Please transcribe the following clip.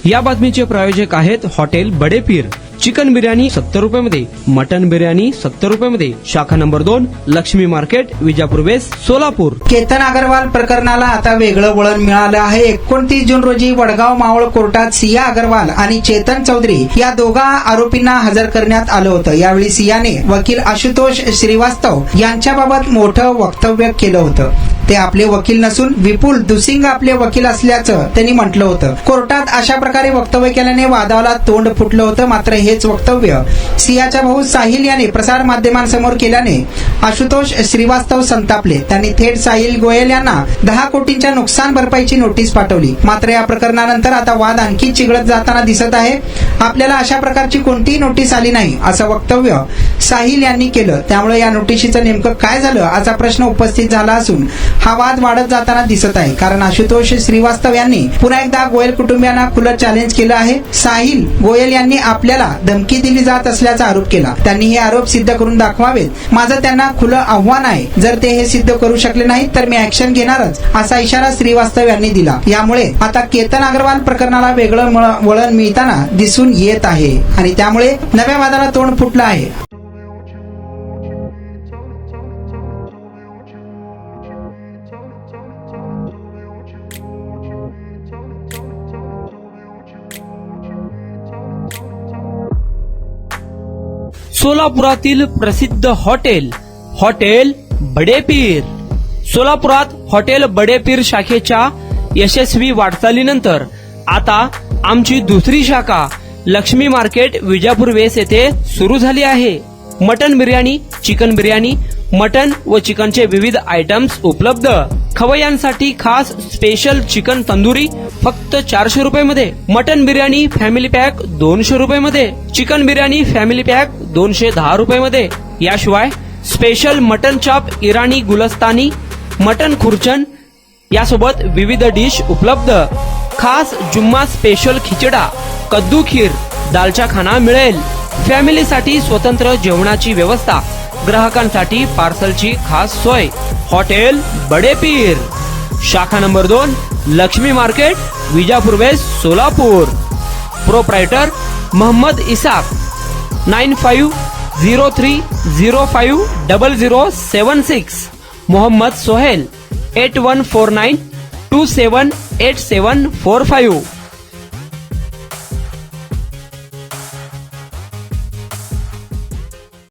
या बातमीचे प्रायोजक आहेत हॉटेल बडे पीर। चिकन बिर्याणी 70 रुपयामध्ये, मटन बिर्याणी 70 रुपयामध्ये। शाखा number 2, Laxmi market, Vijapur west, Solapur. Ketan Agarwal प्रकरणाला आता वेगळं वळण मिळालं आहे। 29 जून रोजी वडगाव मावळ कोर्टात सिया अग्रवाल आणि चेतन चौधरी या दोघा आरोपींना हजर करण्यात आलं होतं। यावेळी सियाने वकील आशुतोष श्रीवास्तव यांच्याबाबत मोठं वक्तव्य केलं होतं। ते आपले वकील नसून विपुल दुसिंग आपले वकील असल्याचं त्यांनी म्हटलं होतं। कोर्टात अशा प्रकारे वक्तव्य केल्याने वादाला तोंड फुटलं होतं। मात्र हेच वक्तव्य सियाचा भाऊ साहिल याने प्रसार माध्यमांसमोर केल्याने आशुतोष श्रीवास्तव संतापले। त्यांनी थेट साहिल गोयल यांना 10 कोटींच्या नुकसान भरपाईची नोटीस पाठवली। मात्र या प्रकरणानंतर आता वाद आणखी चिघळत जाताना दिसत आहे। आपल्याला अशा प्रकारची कोणतीही नोटीस आली नाही असं वक्तव्य साहिल यांनी केलं। त्यामुळे या नोटीसीचं नेमकं काय झालं असा प्रश्न उपस्थित झाला असून हा वाद वाढत जाताना दिसत आहे। कारण आशुतोष श्रीवास्तव यांनी पुन्हा एकदा गोयल कुटुंबियांना खुलं चॅलेंज केलं आहे। साहिल गोयल यांनी आपल्याला धमकी दिली जात असल्याचा आरोप केला। त्यांनी हे आरोप सिद्ध करून दाखवावेत। माझं त्यांना खुलं आव्हान आहे। जर ते हे सिद्ध करू शकले नाही तर मी ऍक्शन घेणारच असा इशारा श्रीवास्तव यांनी दिला। यामुळे आता केतन अग्रवाल प्रकरणाला वेगळं वळण मिळताना दिसून येत आहे आणि त्यामुळे नव्या वादाला तोंड फुटलं आहे। सोलापुरातील प्रसिद्ध हॉटेल बडे पीर। सोलापुरात हॉटेल बडे पीर शाखेच्या यशस्वी वाटचालीनंतर आता आमची दुसरी शाखा लक्ष्मी मार्केट, विजापूर वेस्ट येथे सुरू झाली आहे। Mutton biryani, chicken biryani, mutton व चिकनचे विविध आयटम्स उपलब्ध। खवय्यांसाठी खास स्पेशल चिकन तंदुरी फक्त 400 रुपयामध्ये, मटन बिर्याणी फॅमिली पॅक 200 रुपयामध्ये, चिकन बिर्याणी फॅमिली पॅक 210 रुपयामध्ये। याशिवाय स्पेशल मटन चाप, इराणी गुलस्तानी, मटन खुर्चन यासोबत विविध डिश उपलब्ध। खास जुम्मा स्पेशल खिचडा, कद्दू खीर, दालचा खाना मिळेल। फॅमिलीसाठी स्वतंत्र जेवणाची व्यवस्था, ग्राहकांसाठी पार्सलची खास सोय। हॉटेल बडे पीर, शाखा number 2, Laxmi market, Vijapur west, Solapur. Proprietor Mohammad Isaq, 9503050076। Mohammad Sohail, 8149278745।